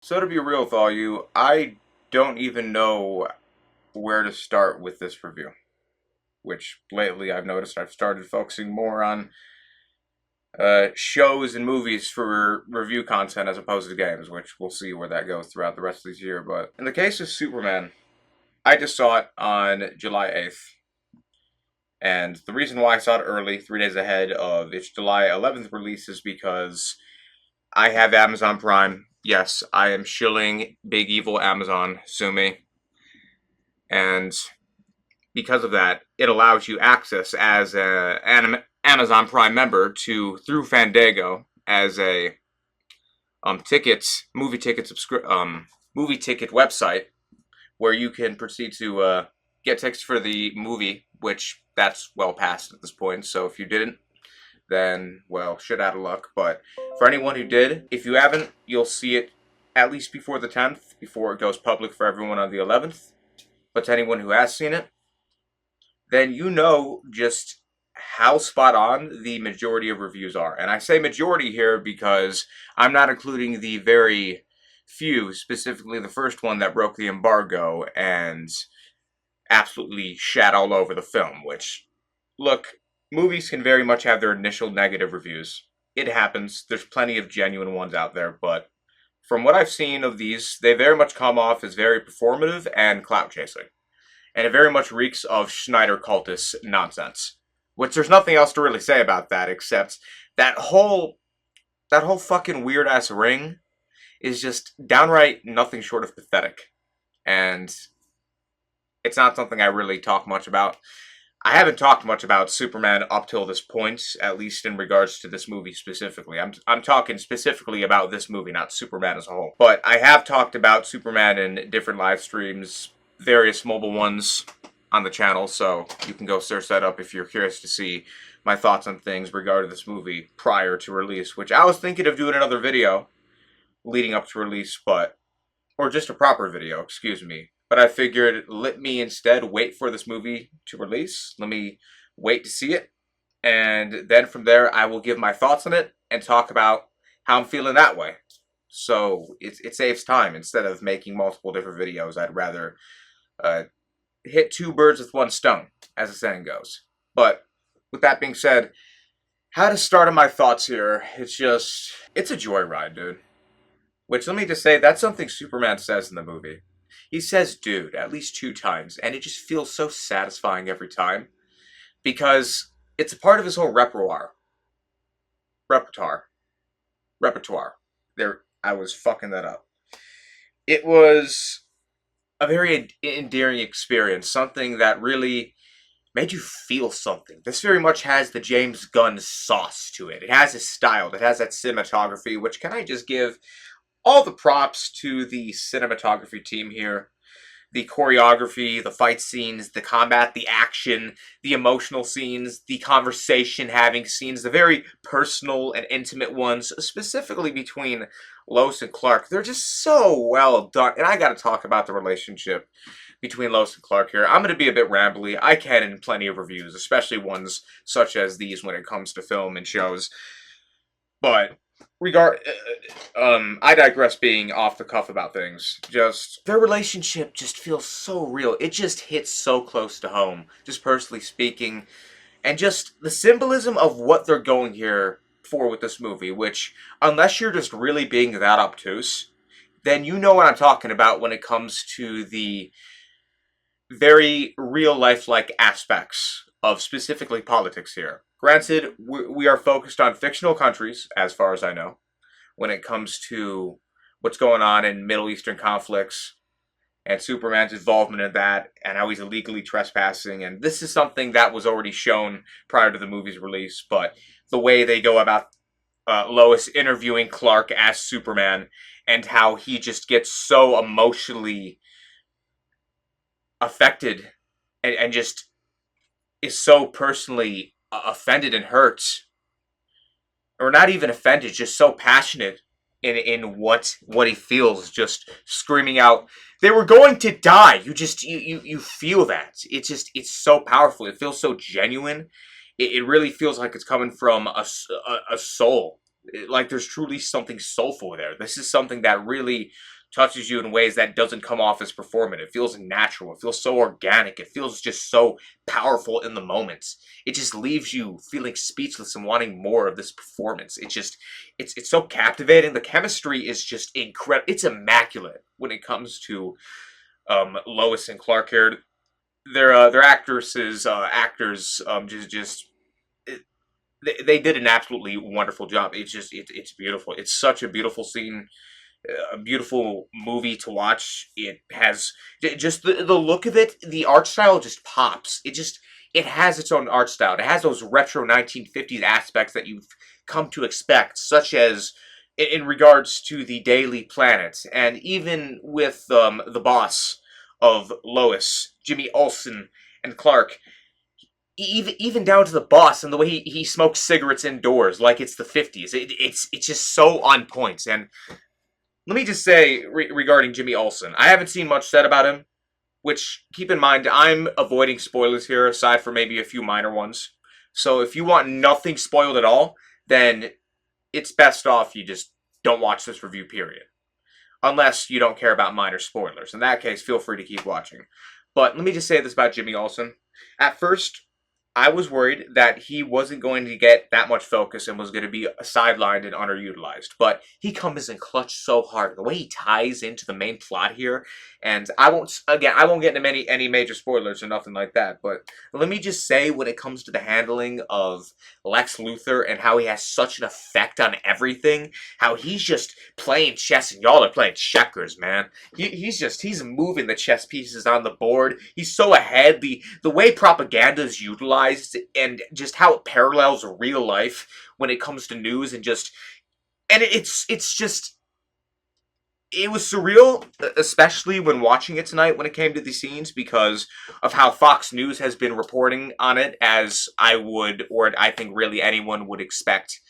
So to be real with all you, I don't even know where to start with this review. Which lately I've noticed I've started focusing more on shows and movies for review content as opposed to games, which we'll see where that goes throughout the rest of this year. But in the case of Superman, I just saw it on July 8th. And the reason why I saw it early, 3 days ahead of its July 11th release, is because I have Amazon Prime. Yes, I am shilling big evil Amazon, sue me. And because of that, it allows you access as an Amazon Prime member to through Fandango as a movie ticket website where you can proceed to get tickets for the movie, which that's well past at this point. So if you didn't, then well, shit out of luck. But for anyone who did, if you haven't, you'll see it at least before the 10th, before it goes public for everyone on the 11th. But to anyone who has seen it, then you know just how spot on the majority of reviews are. And I say majority here because I'm not including the very few, specifically the first one that broke the embargo and absolutely shat all over the film, which, look, movies can very much have their initial negative reviews. It happens. There's plenty of genuine ones out there, but from what I've seen of these, they very much come off as very performative and clout chasing. And it very much reeks of Schneider cultist nonsense. Which there's nothing else to really say about that except that whole fucking weird ass ring is just downright nothing short of pathetic. And it's not something I really talk much about. I haven't talked much about Superman up till this point, at least in regards to this movie specifically. I'm talking specifically about this movie, not Superman as a whole. But I have talked about Superman in different live streams, various mobile ones on the channel, so you can go search that up if you're curious to see my thoughts on things regarding this movie prior to release, which I was thinking of doing another video leading up to release, or just a proper video, excuse me. But I figured, let me instead wait for this movie to release. Let me wait to see it. And then from there, I will give my thoughts on it and talk about how I'm feeling that way. So it saves time. Instead of making multiple different videos, I'd rather hit two birds with one stone, as the saying goes. But with that being said, how to start on my thoughts here, it's a joyride, dude. Which, let me just say, that's something Superman says in the movie. He says dude at least 2 times, and it just feels so satisfying every time. Because it's a part of his whole repertoire. Repertoire. There, I was fucking that up. It was a very endearing experience. Something that really made you feel something. This very much has the James Gunn sauce to it. It has his style. It has that cinematography, which can I just give all the props to the cinematography team here. The choreography, the fight scenes, the combat, the action, the emotional scenes, the conversation having scenes, the very personal and intimate ones, specifically between Lois and Clark. They're just so well done. And I gotta talk about the relationship between Lois and Clark here. I'm gonna be a bit rambly. I can in plenty of reviews, especially ones such as these when it comes to film and shows. But I digress being off the cuff about things. Just, their relationship just feels so real. It just hits so close to home, just personally speaking. And just the symbolism of what they're going here for with this movie, which, unless you're just really being that obtuse, then you know what I'm talking about when it comes to the very real life-like aspects of specifically politics here. Granted, we are focused on fictional countries, as far as I know, when it comes to what's going on in Middle Eastern conflicts and Superman's involvement in that and how he's illegally trespassing. And this is something that was already shown prior to the movie's release, but the way they go about Lois interviewing Clark as Superman and how he just gets so emotionally affected and just is so personally offended and hurt, or not even offended, just so passionate in what he feels, just screaming out, "They were going to die!" You feel that. It's so powerful. It feels so genuine. It really feels like it's coming from a soul. Like, there's truly something soulful there. This is something that really touches you in ways that doesn't come off as performative. It feels natural. It feels so organic. It feels just so powerful in the moments. It just leaves you feeling speechless and wanting more of this performance. It's so captivating. The chemistry is just incredible. It's immaculate when it comes to Lois and Clark here. Their actors just they did an absolutely wonderful job. It's beautiful. It's such a beautiful scene, a beautiful movie to watch. It has just the look of it. The art style just pops. It has its own art style. It has those retro 1950s aspects that you've come to expect, such as in regards to the Daily Planet, and even with the boss of Lois, Jimmy Olsen, and Clark, even down to the boss and the way he smokes cigarettes indoors like it's the 50s. It's just so on point. And let me just say regarding Jimmy Olsen, I haven't seen much said about him, which, keep in mind, I'm avoiding spoilers here aside from maybe a few minor ones. So if you want nothing spoiled at all, then it's best off you just don't watch this review, period. Unless you don't care about minor spoilers. In that case, feel free to keep watching. But let me just say this about Jimmy Olsen. At first, I was worried that he wasn't going to get that much focus and was going to be sidelined and underutilized. But he comes in clutch so hard. The way he ties into the main plot here, and I won't get into any major spoilers or nothing like that. But let me just say, when it comes to the handling of Lex Luthor and how he has such an effect on everything, how he's just playing chess and y'all are playing checkers, man. He's moving the chess pieces on the board. He's so ahead. The way propaganda is utilized and just how it parallels real life when it comes to news and it's just it was surreal, especially when watching it tonight when it came to these scenes, because of how Fox News has been reporting on it, as I would, or I think really anyone would expect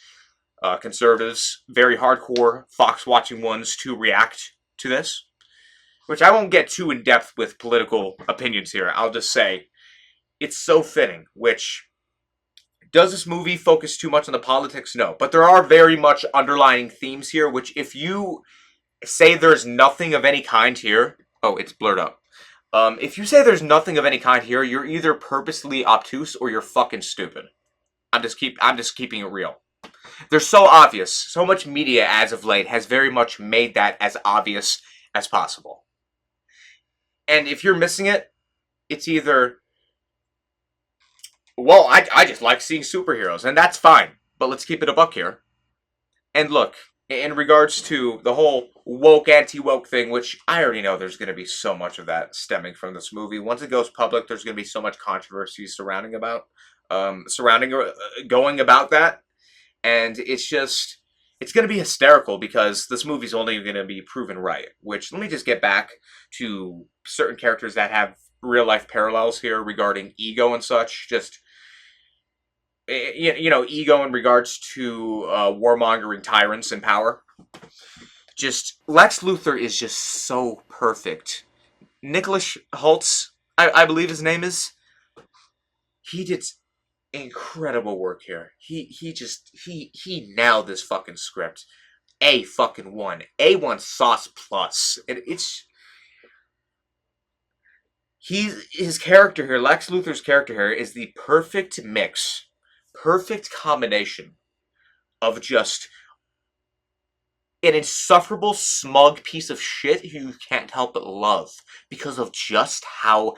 conservatives, very hardcore Fox watching ones, to react to this. Which I won't get too in depth with political opinions here. I'll just say it's so fitting. Which, does this movie focus too much on the politics? No. But there are very much underlying themes here, which if you say there's nothing of any kind here... Oh, it's blurred up. If you say there's nothing of any kind here, you're either purposely obtuse or you're fucking stupid. I'm just keeping it real. They're so obvious. So much media as of late has very much made that as obvious as possible. And if you're missing it, it's either... Well, I just like seeing superheroes, and that's fine. But let's keep it a buck here. And look, in regards to the whole woke, anti-woke thing, which I already know there's going to be so much of that stemming from this movie. Once it goes public, there's going to be so much controversy surrounding going about that. And it's going to be hysterical because this movie's only going to be proven right. Which, let me just get back to certain characters that have real-life parallels here regarding ego and such. Just, ego in regards to warmongering tyrants in power. Just, Lex Luthor is just so perfect. Nicholas Holtz, I believe his name is, he did incredible work here. He nailed this fucking script. A1 sauce plus. And his character here, Lex Luthor's character here, is the perfect mix, perfect combination of just an insufferable, smug piece of shit who you can't help but love because of just how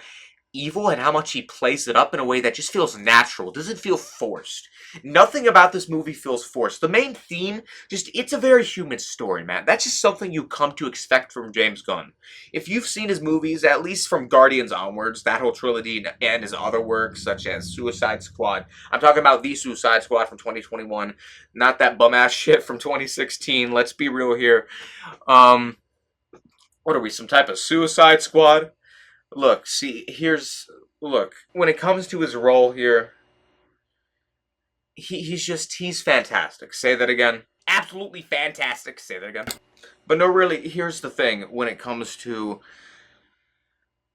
evil and how much he plays it up in a way that just feels natural. It doesn't feel forced. Nothing about this movie feels forced. The main theme, it's a very human story, man. That's just something you come to expect from James Gunn. If you've seen his movies, at least from Guardians onwards, that whole trilogy and his other works, such as Suicide Squad. I'm talking about the Suicide Squad from 2021, not that bum-ass shit from 2016. Let's be real here. What are we, some type of Suicide Squad? Look, when it comes to his role here, he's fantastic. Say that again. Absolutely fantastic. Say that again. But no, really, here's the thing when it comes to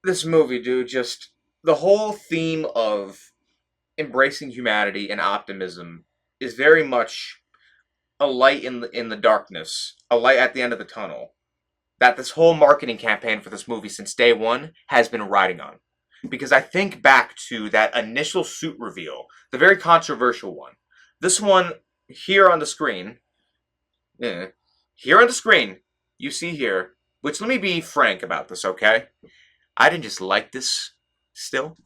this movie, dude. Just the whole theme of embracing humanity and optimism is very much a light in the darkness, a light at the end of the tunnel that this whole marketing campaign for this movie since day one has been riding on. Because I think back to that initial suit reveal, the very controversial one. This one here on the screen, here on the screen, you see here, which let me be frank about this, okay? I didn't just like this still.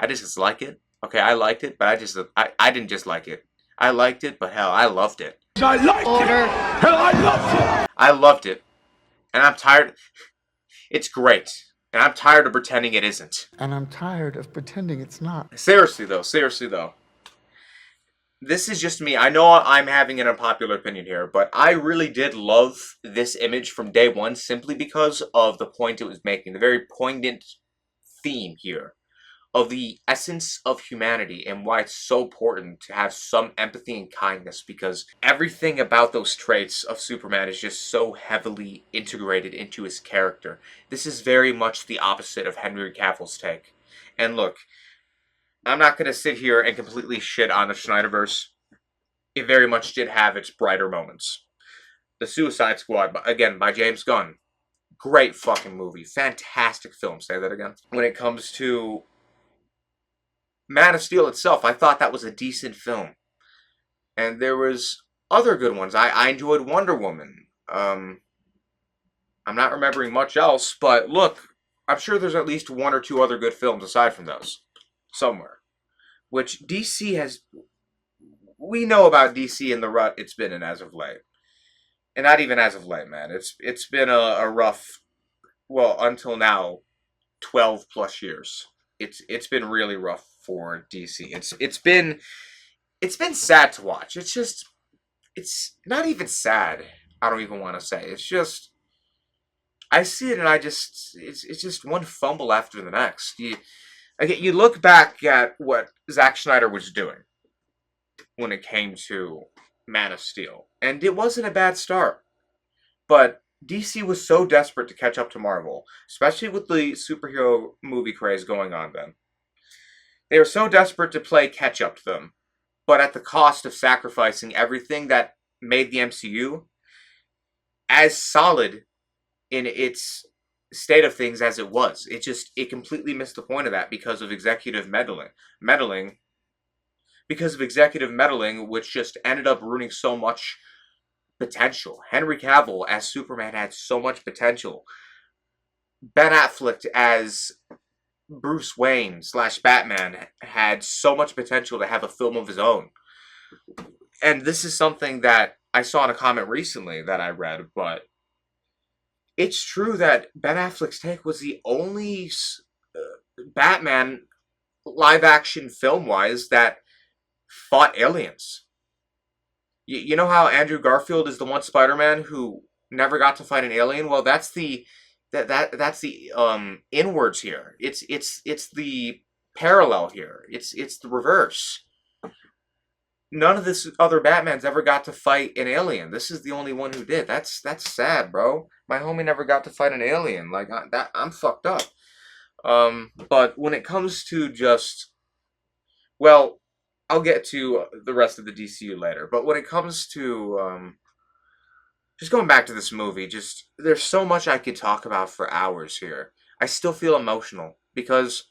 I just like it. Okay, I liked it, but I didn't just like it. I liked it, but hell, I loved it. I liked it! Hell, I loved it! I loved it. And I'm tired. It's great. And I'm tired of pretending it isn't. And I'm tired of pretending it's not. Seriously though. This is just me. I know I'm having an unpopular opinion here, but I really did love this image from day one simply because of the point it was making. The very poignant theme here of the essence of humanity and why it's so important to have some empathy and kindness, because everything about those traits of Superman is just so heavily integrated into his character. This is very much the opposite of Henry Cavill's take. And look, I'm not going to sit here and completely shit on the Snyderverse. It very much did have its brighter moments. The Suicide Squad, again, by James Gunn. Great fucking movie. Fantastic film. Say that again. When it comes to Man of Steel itself, I thought that was a decent film. And there was other good ones. I enjoyed Wonder Woman. I'm not remembering much else, but look, I'm sure there's at least one or two other good films aside from those. Somewhere. Which DC has... We know about DC and the rut it's been in as of late. And not even as of late, man. It's been a rough... Well, until now, 12 plus years. It's been really rough for DC. It's been sad to watch. It's not even sad. I don't even want to say. It's just, I see it and it's just one fumble after the next. You look back at what Zack Snyder was doing when it came to Man of Steel, and it wasn't a bad start. But DC was so desperate to catch up to Marvel, especially with the superhero movie craze going on then. They were so desperate to play catch-up to them, but at the cost of sacrificing everything that made the MCU as solid in its state of things as it was. It completely missed the point of that because of executive meddling. Because of executive meddling, which just ended up ruining so much potential. Henry Cavill as Superman had so much potential. Ben Affleck as Bruce Wayne / Batman had so much potential to have a film of his own. And this is something that I saw in a comment recently that I read, but it's true that Ben Affleck's take was the only Batman live-action film-wise that fought aliens. You know how Andrew Garfield is the one Spider-Man who never got to fight an alien? Well, that's the inwards here. It's the parallel here. It's the reverse. None of this other Batmans ever got to fight an alien. This is the only one who did. That's sad, bro. My homie never got to fight an alien. Like I'm fucked up. But when it comes to just, well, I'll get to the rest of the DCU later. But when it comes to just going back to this movie, just there's so much I could talk about for hours here. I still feel emotional because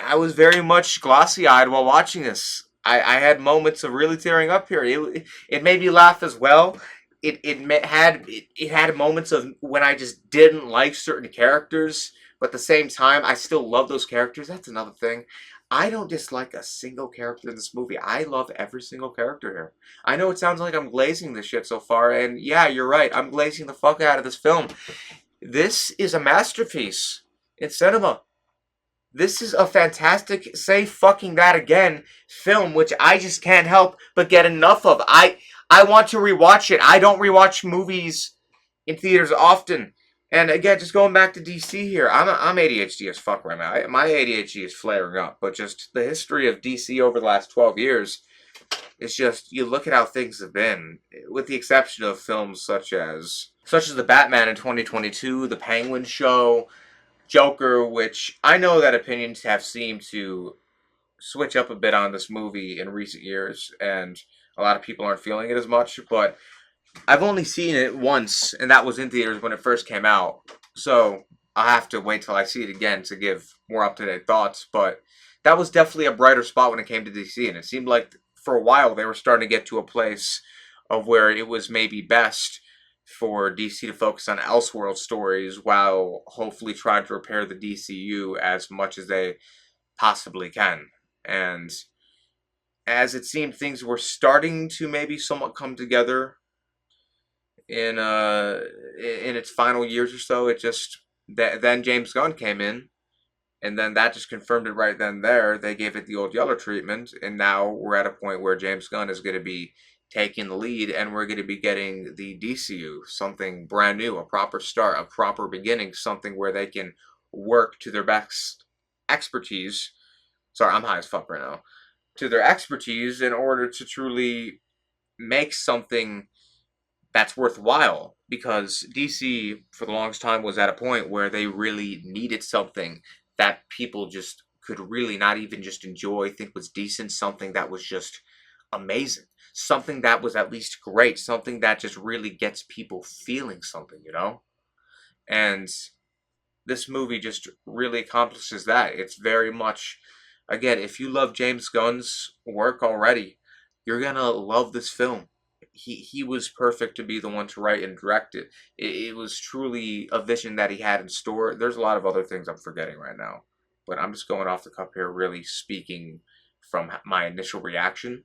I was very much glossy-eyed while watching this. I had moments of really tearing up here. It made me laugh as well. It had moments of when I just didn't like certain characters, but at the same time, I still love those characters. That's another thing. I don't dislike a single character in this movie. I love every single character here. I know it sounds like I'm glazing this shit so far, and yeah, you're right. I'm glazing the fuck out of this film. This is a masterpiece in cinema. This is a fantastic, say fucking that again, film, which I just can't help but get enough of. I want to rewatch it. I don't rewatch movies in theaters often. And again, just going back to DC here, I'm ADHD as fuck right now. My ADHD is flaring up, but just the history of DC over the last 12 years, it's just, you look at how things have been, with the exception of films such as The Batman in 2022, The Penguin Show, Joker, which I know that opinions have seemed to switch up a bit on this movie in recent years, and a lot of people aren't feeling it as much, but I've only seen it once, and that was in theaters when it first came out. So I'll have to wait till I see it again to give more up-to-date thoughts. But that was definitely a brighter spot when it came to DC, and it seemed like for a while they were starting to get to a place of where it was maybe best for DC to focus on Elseworld stories while hopefully trying to repair the DCU as much as they possibly can. And as it seemed things were starting to maybe somewhat come together in its final years or so, it just then James Gunn came in, and then that just confirmed it right then and there. They gave it the old Yeller treatment, and now we're at a point where James Gunn is going to be taking the lead, and we're going to be getting the DCU, something brand new, a proper start, a proper beginning, something where they can work to their best expertise. Sorry, I'm high as fuck right now. To their expertise in order to truly make something that's worthwhile, because DC for the longest time was at a point where they really needed something that people just could really not even just enjoy, think was decent, something that was just amazing, something that was at least great, something that just really gets people feeling something, you know? And this movie just really accomplishes that. It's very much, again, if you love James Gunn's work already, you're gonna love this film. He was perfect to be the one to write and direct it. It was truly a vision that he had in store. There's a lot of other things I'm forgetting right now, but I'm just going off the cuff here, really speaking from my initial reaction,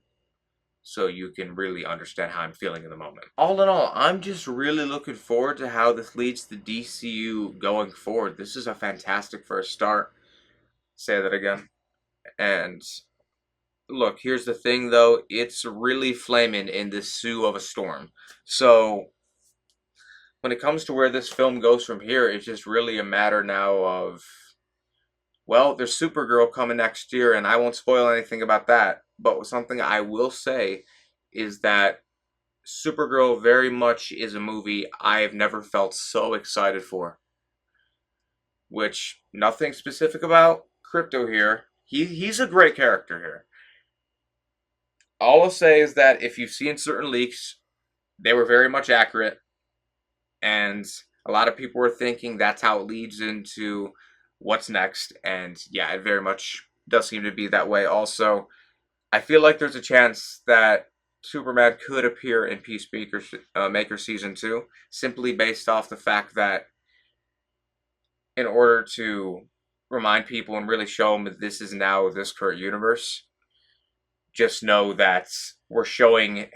so you can really understand how I'm feeling in the moment. All in all, I'm just really looking forward to how this leads the DCU going forward. This is a fantastic first start. Say that again. And look, here's the thing though, it's really flaming in this Sioux of a storm. So when it comes to where this film goes from here, it's just really a matter now of, well, there's Supergirl coming next year, and I won't spoil anything about that. But something I will say is that Supergirl very much is a movie I have never felt so excited for. Which, nothing specific about Crypto here. He's a great character here. All I'll say is that if you've seen certain leaks, they were very much accurate. And a lot of people were thinking that's how it leads into what's next. And yeah, it very much does seem to be that way. Also, I feel like there's a chance that Superman could appear in Peacemaker Maker Season 2, simply based off the fact that in order to remind people and really show them that this is now this current universe, just know that we're showing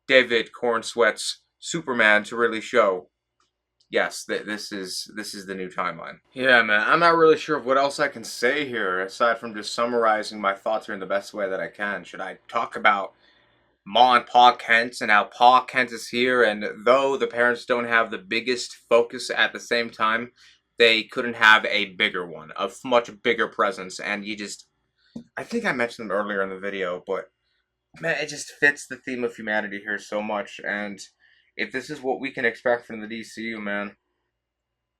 David Cornsweat's Superman to really show, yes, that this is the new timeline. Yeah, man, I'm not really sure of what else I can say here aside from just summarizing my thoughts here in the best way that I can. Should I talk about Ma and Pa Kent and how Pa Kent is here, and though the parents don't have the biggest focus at the same time, they couldn't have a bigger one, a much bigger presence, and you just, I think I mentioned them earlier in the video, but man, it just fits the theme of humanity here so much, and if this is what we can expect from the DCU, man,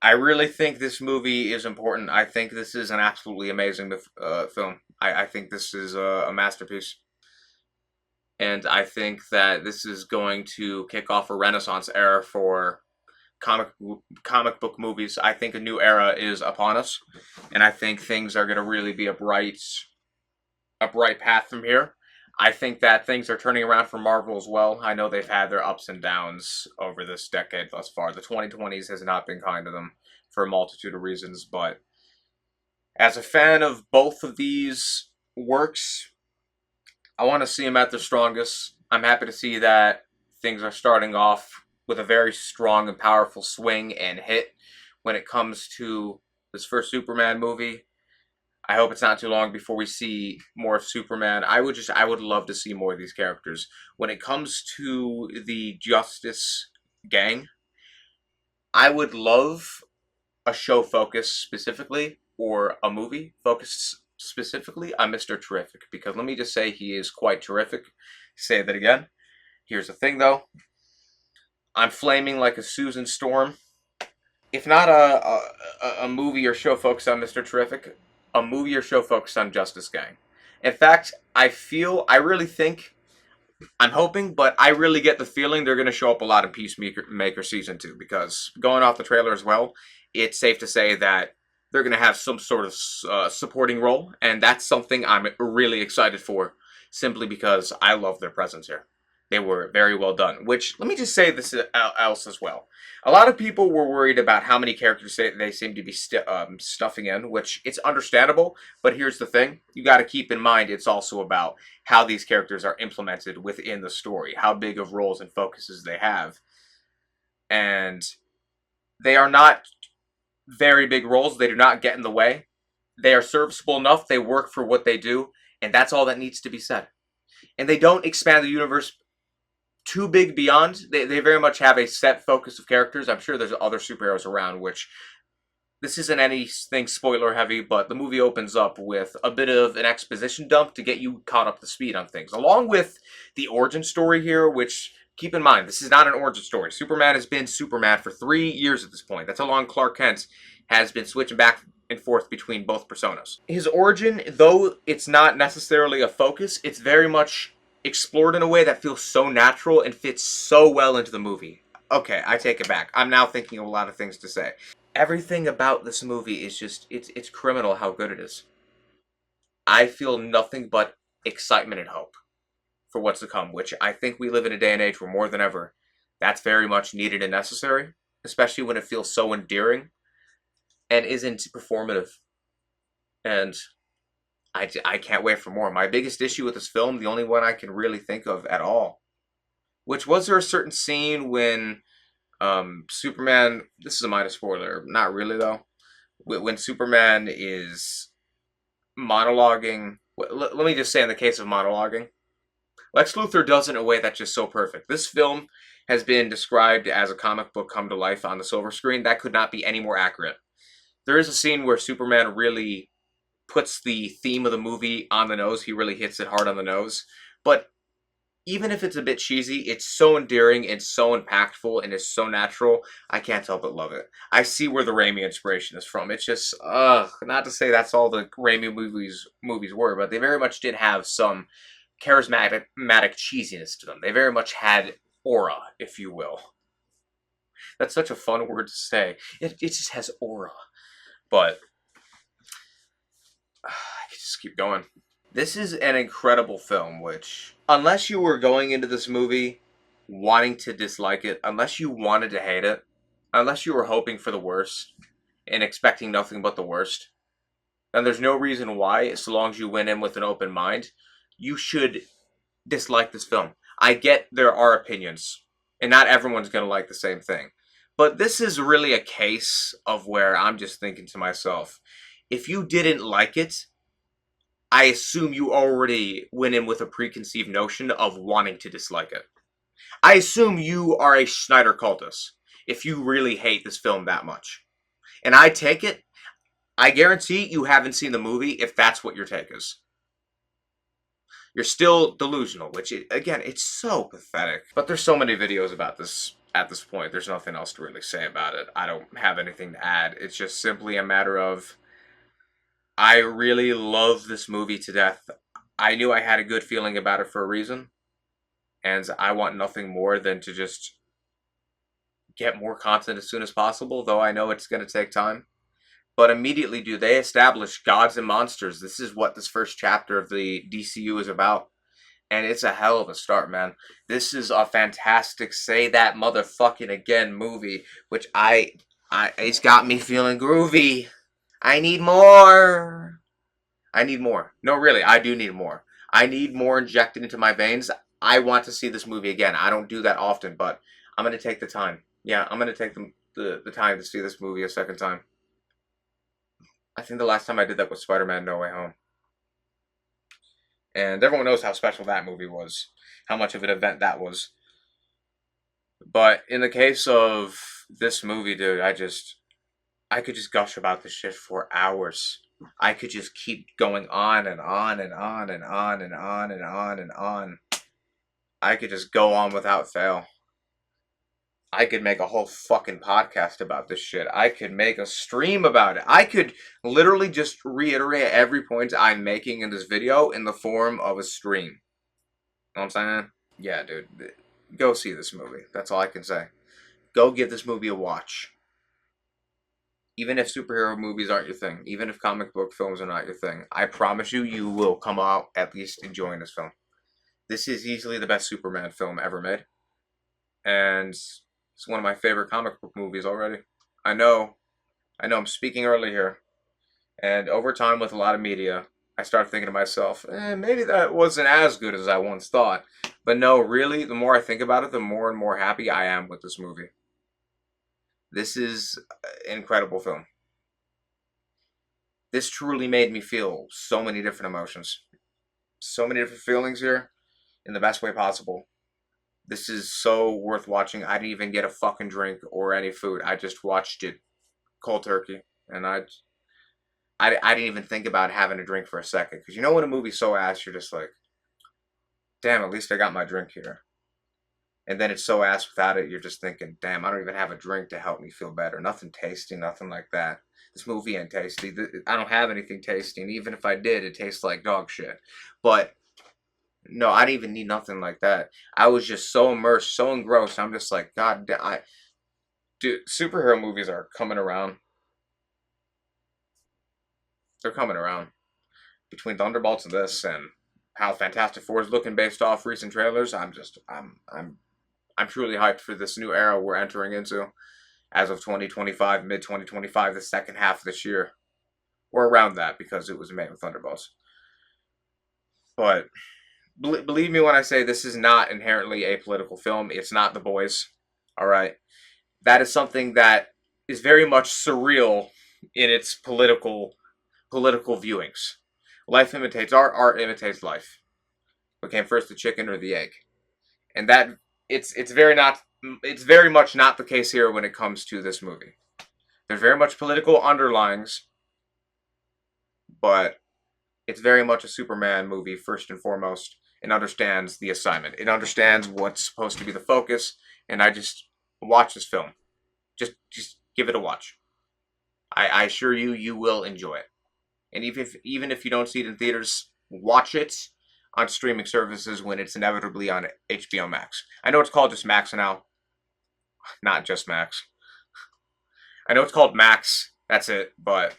I really think this movie is important. I think this is an absolutely amazing film. I think this is a masterpiece. And I think that this is going to kick off a renaissance era for comic book movies. I think a new era is upon us, and I think things are going to really be a bright path from here. I think that things are turning around for Marvel as well. I know they've had their ups and downs over this decade thus far. The 2020s has not been kind to them for a multitude of reasons, but as a fan of both of these works, I want to see them at their strongest. I'm happy to see that things are starting off with a very strong and powerful swing and hit when it comes to this first Superman movie. I hope it's not too long before we see more of Superman. I would love to see more of these characters. When it comes to the Justice Gang, I would love a show focused specifically, or a movie focused specifically on Mr. Terrific, because let me just say he is quite terrific. Say that again. Here's the thing though. I'm flaming like a Susan Storm. If not a movie or show focused on Mr. Terrific, a movie or show focused on Justice Gang. In fact, I really think, I'm hoping, but I really get the feeling they're going to show up a lot in Peacemaker Season 2, because going off the trailer as well, it's safe to say that they're going to have some sort of supporting role, and that's something I'm really excited for, simply because I love their presence here. They were very well done, which, let me just say this else as well. A lot of people were worried about how many characters they seem to be stuffing in, which it's understandable, but here's the thing. You got to keep in mind it's also about how these characters are implemented within the story, how big of roles and focuses they have. And they are not very big roles. They do not get in the way. They are serviceable enough. They work for what they do, and that's all that needs to be said. And they don't expand the universe too big beyond. They very much have a set focus of characters. I'm sure there's other superheroes around, which this isn't anything spoiler heavy, but the movie opens up with a bit of an exposition dump to get you caught up to speed on things, along with the origin story here, which, keep in mind, this is not an origin story. Superman has been Superman for 3 years at this point. That's how long Clark Kent has been switching back and forth between both personas. His origin, though it's not necessarily a focus, it's very much explored in a way that feels so natural and fits so well into the movie. Okay, I take it back. I'm now thinking of a lot of things to say. Everything about this movie is just, it's criminal how good it is. I feel nothing but excitement and hope for what's to come, which I think we live in a day and age where more than ever, that's very much needed and necessary, especially when it feels so endearing and isn't performative. And I can't wait for more. My biggest issue with this film, the only one I can really think of at all, which was there a certain scene when Superman, this is a minor spoiler, not really though, when Superman is monologuing, let me just say in the case of monologuing, Lex Luthor does it in a way that's just so perfect. This film has been described as a comic book come to life on the silver screen. That could not be any more accurate. There is a scene where Superman really puts the theme of the movie on the nose. He really hits it hard on the nose. But even if it's a bit cheesy, it's so endearing and so impactful and it's so natural, I can't help but love it. I see where the Raimi inspiration is from. It's just, not to say that's all the Raimi movies were, but they very much did have some charismatic cheesiness to them. They very much had aura, if you will. That's such a fun word to say. It just has aura. But I can just keep going. This is an incredible film, which, unless you were going into this movie wanting to dislike it, unless you wanted to hate it, unless you were hoping for the worst and expecting nothing but the worst, then there's no reason why, so long as you went in with an open mind, you should dislike this film. I get there are opinions, and not everyone's going to like the same thing. But this is really a case of where I'm just thinking to myself, if you didn't like it, I assume you already went in with a preconceived notion of wanting to dislike it. I assume you are a Snyder cultist if you really hate this film that much. And I take it, I guarantee you haven't seen the movie if that's what your take is. You're still delusional, which, again, it's so pathetic. But there's so many videos about this at this point. There's nothing else to really say about it. I don't have anything to add. It's just simply a matter of, I really love this movie to death. I knew I had a good feeling about it for a reason. And I want nothing more than to just get more content as soon as possible, though I know it's going to take time. But immediately, dude, they establish gods and monsters. This is what this first chapter of the DCU is about. And it's a hell of a start, man. This is a fantastic say that motherfucking again movie, which it's got me feeling groovy. I need more. I need more. No, really, I do need more. I need more injected into my veins. I want to see this movie again. I don't do that often, but I'm going to take the time. Yeah, I'm going to take the time to see this movie a second time. I think the last time I did that was Spider-Man No Way Home. And everyone knows how special that movie was. How much of an event that was. But in the case of this movie, dude, I could just gush about this shit for hours. I could just keep going on and on and on and on and on and on and on. I could just go on without fail. I could make a whole fucking podcast about this shit. I could make a stream about it. I could literally just reiterate every point I'm making in this video in the form of a stream. Know what I'm saying? Yeah, dude. Go see this movie. That's all I can say. Go give this movie a watch. Even if superhero movies aren't your thing, even if comic book films are not your thing, I promise you, you will come out at least enjoying this film. This is easily the best Superman film ever made. And it's one of my favorite comic book movies already. I know I'm speaking early here. And over time with a lot of media, I started thinking to myself, maybe that wasn't as good as I once thought. But no, really, the more I think about it, the more and more happy I am with this movie. This is an incredible film. This truly made me feel so many different emotions. So many different feelings here in the best way possible. This is so worth watching. I didn't even get a fucking drink or any food. I just watched it cold turkey. And I didn't even think about having a drink for a second. Because you know when a movie's so ass, you're just like, damn, at least I got my drink here. And then it's so ass without it, you're just thinking, damn, I don't even have a drink to help me feel better. Nothing tasty, nothing like that. This movie ain't tasty. I don't have anything tasty. And even if I did, it tastes like dog shit. But no, I didn't even need nothing like that. I was just so immersed, so engrossed. I'm just like, God damn. Dude, superhero movies are coming around. They're coming around. Between Thunderbolts and this and how Fantastic Four is looking based off recent trailers, I'm truly hyped for this new era we're entering into as of 2025, mid 2025, the second half of this year. Or around that because it was made with Thunderbolts. But believe me when I say this is not inherently a political film. It's not The Boys. Alright? That is something that is very much surreal in its political viewings. Life imitates art, art imitates life. What came first, the chicken or the egg? And that it's very much not the case here when it comes to this movie. There's very much political underlines, but it's very much a Superman movie first and foremost. It understands the assignment. It understands what's supposed to be the focus, and I just watch this film. Just give it a watch. I assure you, you will enjoy it. And even if you don't see it in theaters, watch it on streaming services when it's inevitably on HBO Max. I know it's called just Max now. Not just Max. I know it's called Max. That's it. But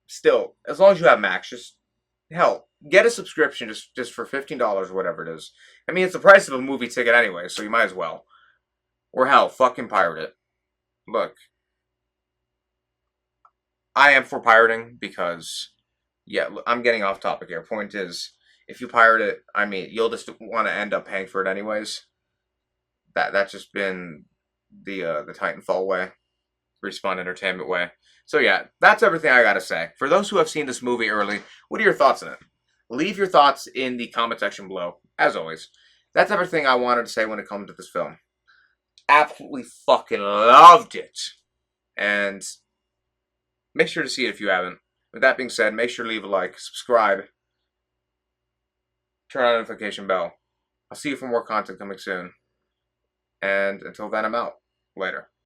still, as long as you have Max, just hell, get a subscription just for $15 or whatever it is. I mean, it's the price of a movie ticket anyway, so you might as well. Or hell, fucking pirate it. Look, I am for pirating because, yeah, I'm getting off topic here. Point is, if you pirate it, I mean, you'll just want to end up paying for it anyways. That's just been the Titanfall way, Respawn Entertainment way. So yeah, that's everything I gotta say. For those who have seen this movie early, what are your thoughts on it? Leave your thoughts in the comment section below. As always, that's everything I wanted to say when it comes to this film. Absolutely fucking loved it, and make sure to see it if you haven't. With that being said, make sure to leave a like, subscribe, turn on the notification bell. I'll see you for more content coming soon. And until then, I'm out. Later.